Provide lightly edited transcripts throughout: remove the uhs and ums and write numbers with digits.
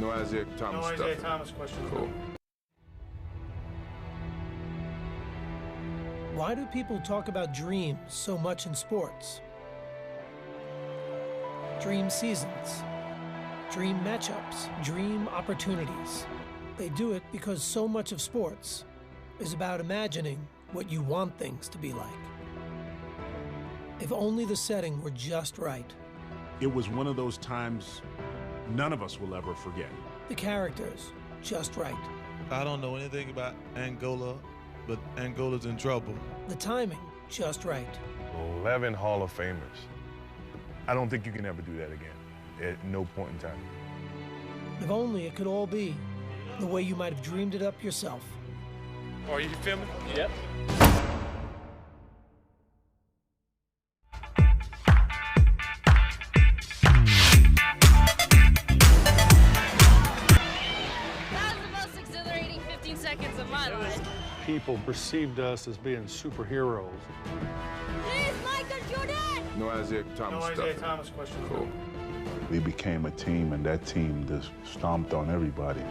No Isaiah Thomas No stuff. Isaiah Thomas question. Cool. Why do people talk about dreams so much in sports? Dream seasons, dream matchups, dream opportunities. They do it because so much of sports is about imagining what you want things to be like. If only the setting were just right. It was one of those times none of us will ever forget. The characters just right. I don't know anything about Angola, but Angola's in trouble. The timing just right. 11 Hall of Famers. I don't think you can ever do that again at no point in time. If only it could all be the way you might have dreamed it up yourself. Oh, you filming? Yep. That was the most exhilarating 15 seconds of my life. People perceived us as being superheroes. Here's Micheal Jordan! No Isaiah Thomas No stuff. Isaiah Thomas question. Cool. We became a team, and that team just stomped on everybody.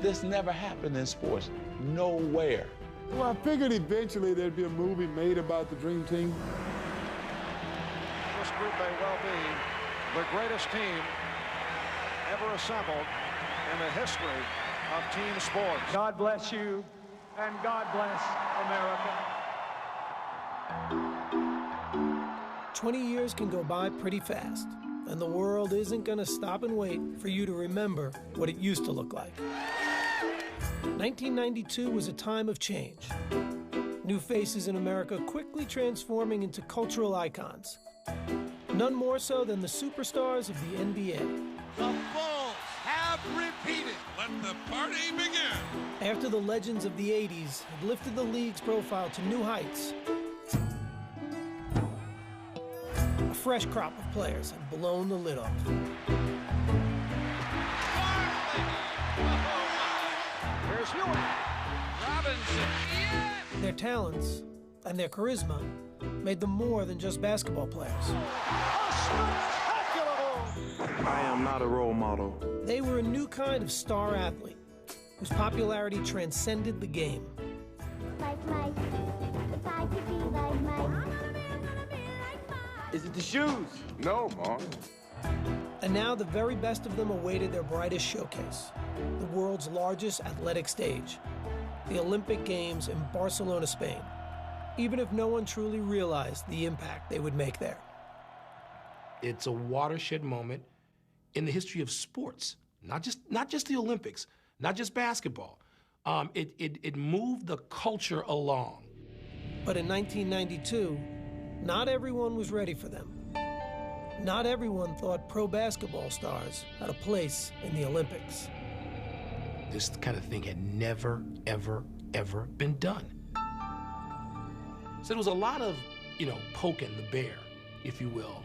This never happened in sports, nowhere. Well, I figured eventually there'd be a movie made about the Dream Team. This group may well be the greatest team ever assembled in the history of team sports. God bless you, and God bless America. 20 years can go by pretty fast, and the world isn't going to stop and wait for you to remember what it used to look like. 1992 was a time of change. New faces in America quickly transforming into cultural icons. None more so than the superstars of the NBA. The Bulls have repeated. Let the party begin. After the legends of the 80s had lifted the league's profile to new heights, a fresh crop of players had blown the lid off. Here's Hewitt. Robinson. Their talents and their charisma made them more than just basketball players. I am not a role model. They were a new kind of star athlete whose popularity transcended the game. Is it the shoes? No, Mom. And now the very best of them awaited their brightest showcase, the world's largest athletic stage, the Olympic Games in Barcelona, Spain, even if no one truly realized the impact they would make there. It's a watershed moment in the history of sports, not just the Olympics, not just basketball. It moved the culture along. But in 1992, not everyone was ready for them. Not everyone thought pro basketball stars had a place in the Olympics. This kind of thing had never, ever, ever been done. So there was a lot of, poking the bear, if you will,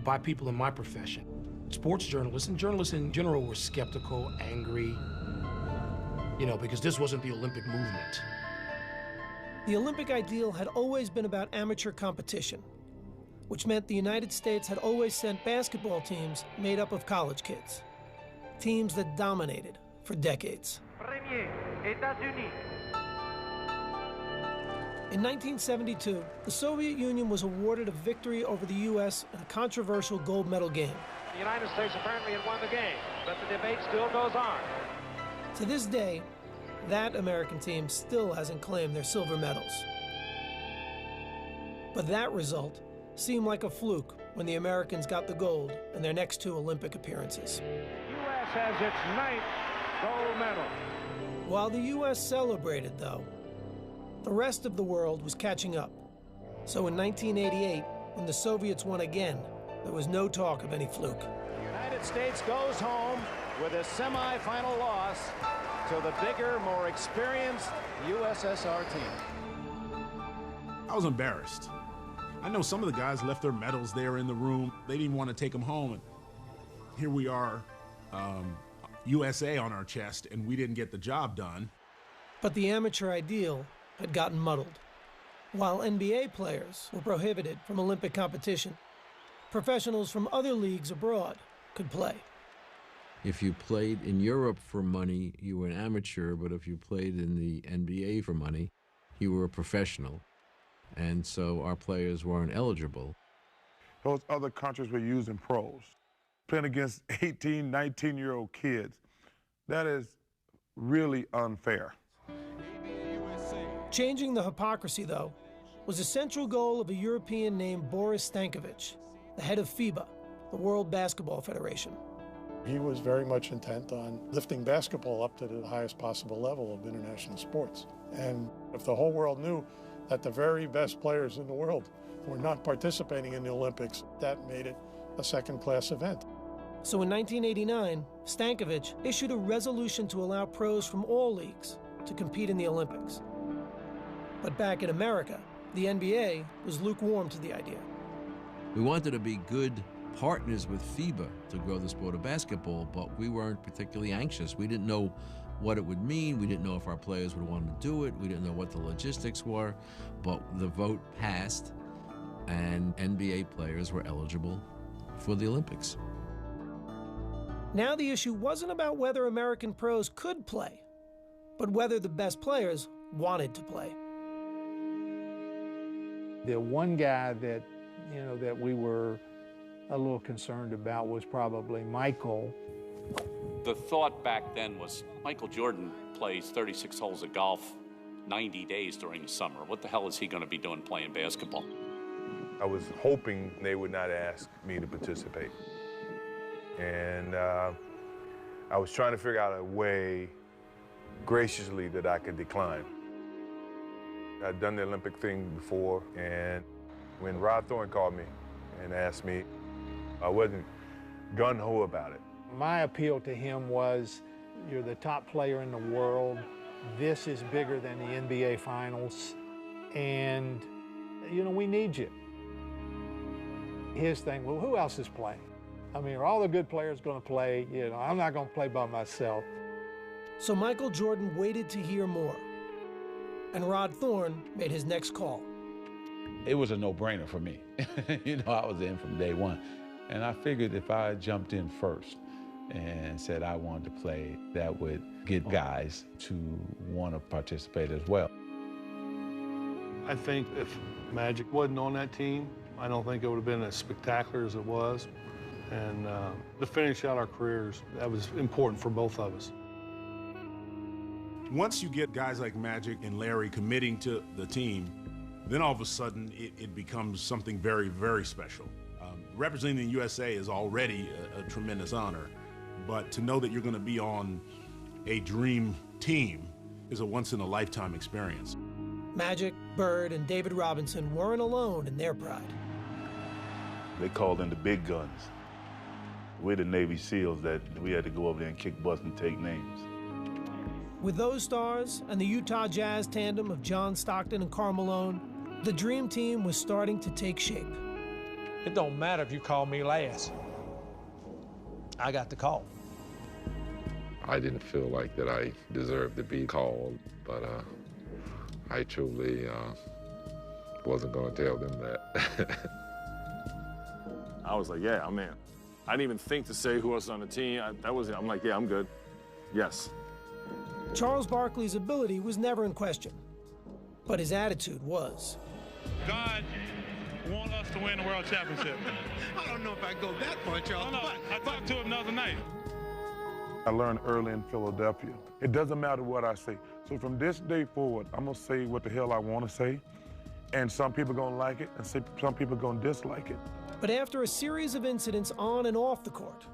by people in my profession. Sports journalists and journalists in general were skeptical, angry, because this wasn't the Olympic movement. The Olympic ideal had always been about amateur competition, which meant the United States had always sent basketball teams made up of college kids, teams that dominated for decades. In 1972, the Soviet Union was awarded a victory over the U.S. in a controversial gold medal game. The United States apparently had won the game, but the debate still goes on. To this day, that American team still hasn't claimed their silver medals. But that result seemed like a fluke when the Americans got the gold in their next two Olympic appearances. U.S. has its 9th gold medal. While the U.S. celebrated, though, the rest of the world was catching up. So in 1988, when the Soviets won again, there was no talk of any fluke. The United States goes home with a semifinal loss to the bigger, more experienced USSR team. I was embarrassed. I know some of the guys left their medals there in the room. They didn't want to take them home. And here we are, USA on our chest, and we didn't get the job done. But the amateur ideal had gotten muddled. While NBA players were prohibited from Olympic competition, Professionals from other leagues abroad could play. If you played in Europe for money, you were an amateur, but if you played in the NBA for money, you were a professional. And so our players weren't eligible. Those other countries were using pros. Playing against 18, 19-year-old kids, that is really unfair. Changing the hypocrisy, though, was a central goal of a European named Boris Stankovic, the head of FIBA, the World Basketball Federation. He was very much intent on lifting basketball up to the highest possible level of international sports. And if the whole world knew that the very best players in the world were not participating in the Olympics, that made it a second-class event. So in 1989, Stankovic issued a resolution to allow pros from all leagues to compete in the Olympics. But back in America, the NBA was lukewarm to the idea. We wanted to be good partners with FIBA to grow the sport of basketball, but we weren't particularly anxious. We didn't know what it would mean. We didn't know if our players would want to do it. We didn't know what the logistics were, but the vote passed, and NBA players were eligible for the Olympics. Now the issue wasn't about whether American pros could play, but whether the best players wanted to play. The one guy that, that we were a little concerned about was probably Micheal. The thought back then was Micheal Jordan plays 36 holes of golf 90 days during the summer. What the hell is he going to be doing playing basketball? I was hoping they would not ask me to participate. And I was trying to figure out a way graciously that I could decline. I'd done the Olympic thing before, and when Rod Thorne called me and asked me, I wasn't gung-ho about it. My appeal to him was, you're the top player in the world. This is bigger than the NBA Finals. And, we need you. His thing, well, who else is playing? I mean, are all the good players going to play? I'm not going to play by myself. So Micheal Jordan waited to hear more. And Rod Thorne made his next call. It was a no-brainer for me. I was in from day one. And I figured if I jumped in first and said I wanted to play, that would get guys to want to participate as well. I think if Magic wasn't on that team, I don't think it would have been as spectacular as it was. And to finish out our careers, that was important for both of us. Once you get guys like Magic and Larry committing to the team, then all of a sudden it becomes something very, very special. Representing the USA is already a tremendous honor, but to know that you're going to be on a dream team is a once-in-a-lifetime experience. Magic, Bird, and David Robinson weren't alone in their pride. They called in the big guns. We're the Navy SEALs that we had to go over there and kick butts and take names. With those stars and the Utah Jazz tandem of John Stockton and Karl Malone, the dream team was starting to take shape. It don't matter if you call me last. I got the call. I didn't feel like that I deserved to be called, but I truly wasn't going to tell them that. I was like, yeah, I'm in. I didn't even think to say who else was on the team. I'm like, yeah, I'm good. Yes. Charles Barkley's ability was never in question, but his attitude was. God want us to win the world championship. I don't know if I go that far, Charles. No, I talked to him the other night. I learned early in Philadelphia. It doesn't matter what I say. So from this day forward, I'm gonna say what the hell I wanna say, and some people are gonna like it, and some people are gonna dislike it. But after a series of incidents on and off the court,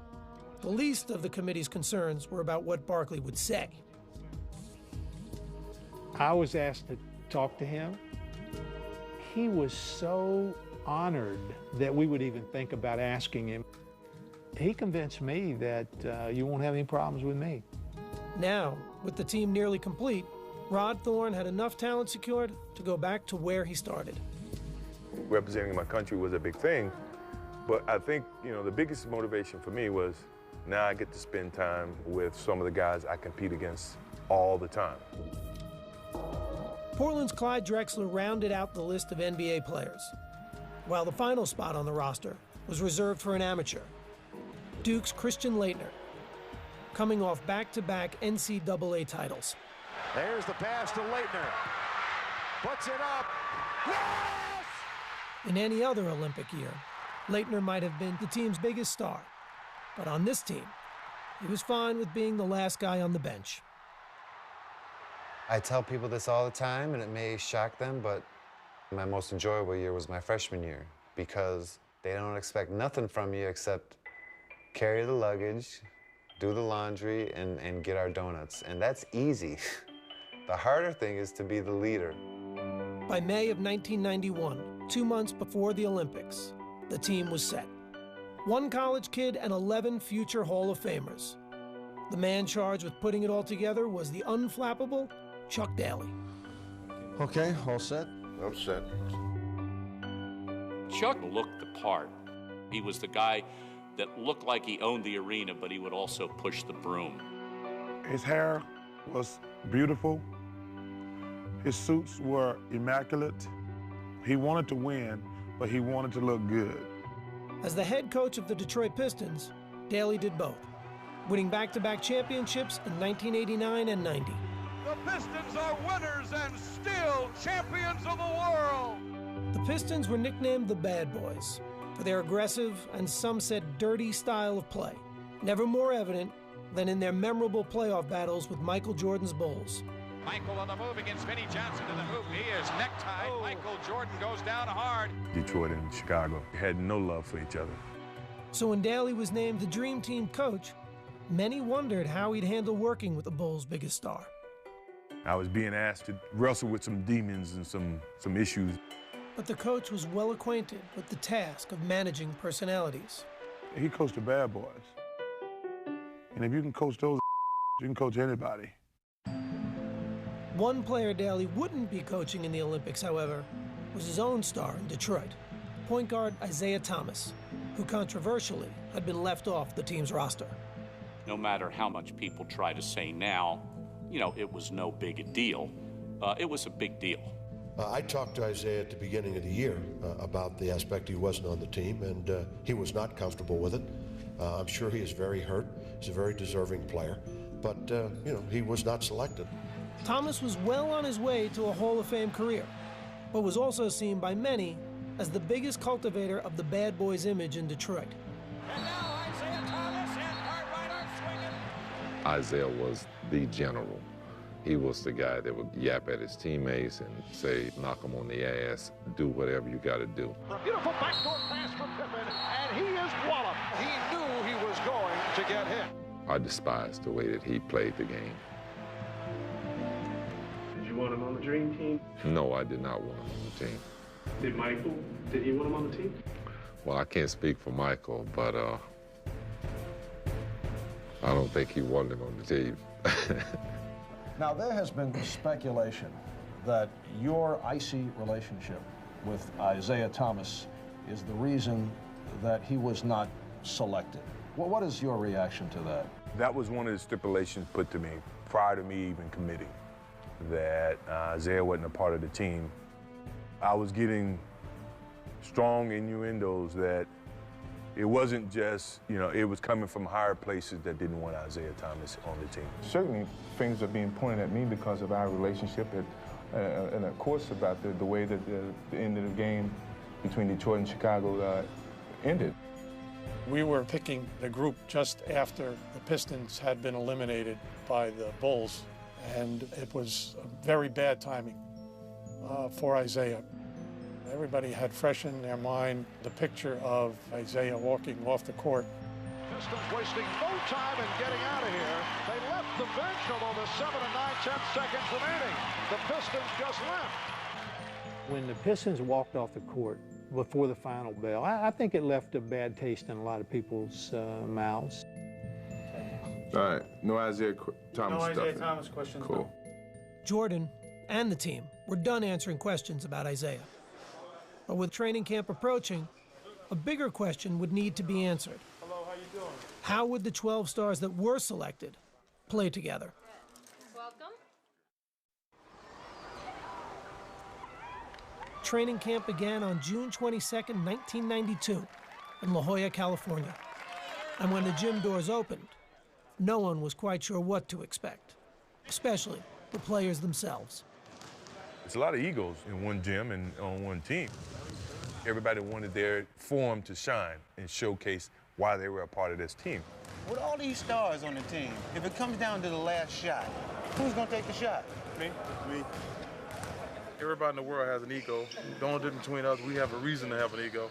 the least of the committee's concerns were about what Barkley would say. I was asked to talk to him. He was so honored that we would even think about asking him. He convinced me that you won't have any problems with me. Now, with the team nearly complete, Rod Thorne had enough talent secured to go back to where he started. Representing my country was a big thing, but I think, the biggest motivation for me was now I get to spend time with some of the guys I compete against all the time. Portland's Clyde Drexler rounded out the list of NBA players, while the final spot on the roster was reserved for an amateur, Duke's Christian Laettner, coming off back-to-back NCAA titles. There's the pass to Laettner. Puts it up. Yes! In any other Olympic year, Laettner might have been the team's biggest star. But on this team, he was fine with being the last guy on the bench. I tell people this all the time, and it may shock them, but my most enjoyable year was my freshman year because they don't expect nothing from you except carry the luggage, do the laundry, and get our donuts. And that's easy. The harder thing is to be the leader. By May of 1991, 2 months before the Olympics, the team was set. One college kid and 11 future Hall of Famers. The man charged with putting it all together was the unflappable Chuck Daly. Okay, all set? I'm set. Chuck looked the part. He was the guy that looked like he owned the arena, but he would also push the broom. His hair was beautiful. His suits were immaculate. He wanted to win, but he wanted to look good. As the head coach of the Detroit Pistons, Daly did both, winning back-to-back championships in 1989 and 90. The Pistons are winners and still champions of the world. The Pistons were nicknamed the Bad Boys for their aggressive and some said dirty style of play, never more evident than in their memorable playoff battles with Micheal Jordan's Bulls. Michael on the move against Vinnie Johnson in the hoop. He is necktied. Micheal Jordan goes down hard. Detroit and Chicago had no love for each other. So when Daly was named the Dream Team coach, many wondered how he'd handle working with the Bulls' biggest star. I was being asked to wrestle with some demons and some issues. But the coach was well acquainted with the task of managing personalities. He coached the bad boys. And if you can coach those, you can coach anybody. One player Daly wouldn't be coaching in the Olympics, however, was his own star in Detroit, point guard Isiah Thomas, who controversially had been left off the team's roster. No matter how much people try to say now, you know, it was no big a deal. It was a big deal. I talked to Isiah at the beginning of the year about the aspect he wasn't on the team, and he was not comfortable with it. I'm sure he is very hurt. He's a very deserving player, but you know, he was not selected. Thomas was well on his way to a Hall of Fame career, but was also seen by many as the biggest cultivator of the bad boys image in Detroit. And now Isiah Thomas and Cartwright are swinging. Isiah was the general. He was the guy that would yap at his teammates and say, knock them on the ass, do whatever you got to do. A beautiful backdoor pass from Pippen, and he is walloped. He knew he was going to get hit. I despised the way that he played the game. Did you want him on the dream team? No, I did not want him on the team. Did Michael? Did he want him on the team? Well, I can't speak for Michael, but I don't think he wanted him on the team. Now, there has been speculation that your icy relationship with Isiah Thomas is the reason that he was not selected. Well, what is your reaction to that? That was one of the stipulations put to me prior to me even committing, that Isiah wasn't a part of the team. I was getting strong innuendos that it wasn't just, you know, it was coming from higher places that didn't want Isiah Thomas on the team. Certainly, things are being pointed at me because of our relationship, and of course about the way that the end of the game between Detroit and Chicago ended. We were picking the group just after the Pistons had been eliminated by the Bulls, and it was very bad timing for Isiah. Everybody had fresh in their mind the picture of Isiah walking off the court. Pistons wasting no time in getting out of here. They left the bench, although there's 7 and 9/10 seconds remaining. The Pistons just left. When the Pistons walked off the court before the final bell, I think it left a bad taste in a lot of people's mouths. All right, no Isiah Thomas stuff. No Isiah Thomas questions. Cool. Jordan and the team were done answering questions about Isiah. But with training camp approaching, a bigger question would need to be answered. Hello, how you doing? How would the 12 stars that were selected play together? Welcome. Training camp began on June 22nd, 1992, in La Jolla, California. And when the gym doors opened, no one was quite sure what to expect, especially the players themselves. It's a lot of egos in one gym and on one team. Everybody wanted their form to shine and showcase why they were a part of this team. With all these stars on the team, if it comes down to the last shot, who's gonna take the shot? Me. Everybody in the world has an ego. The only difference between us, we have a reason to have an ego.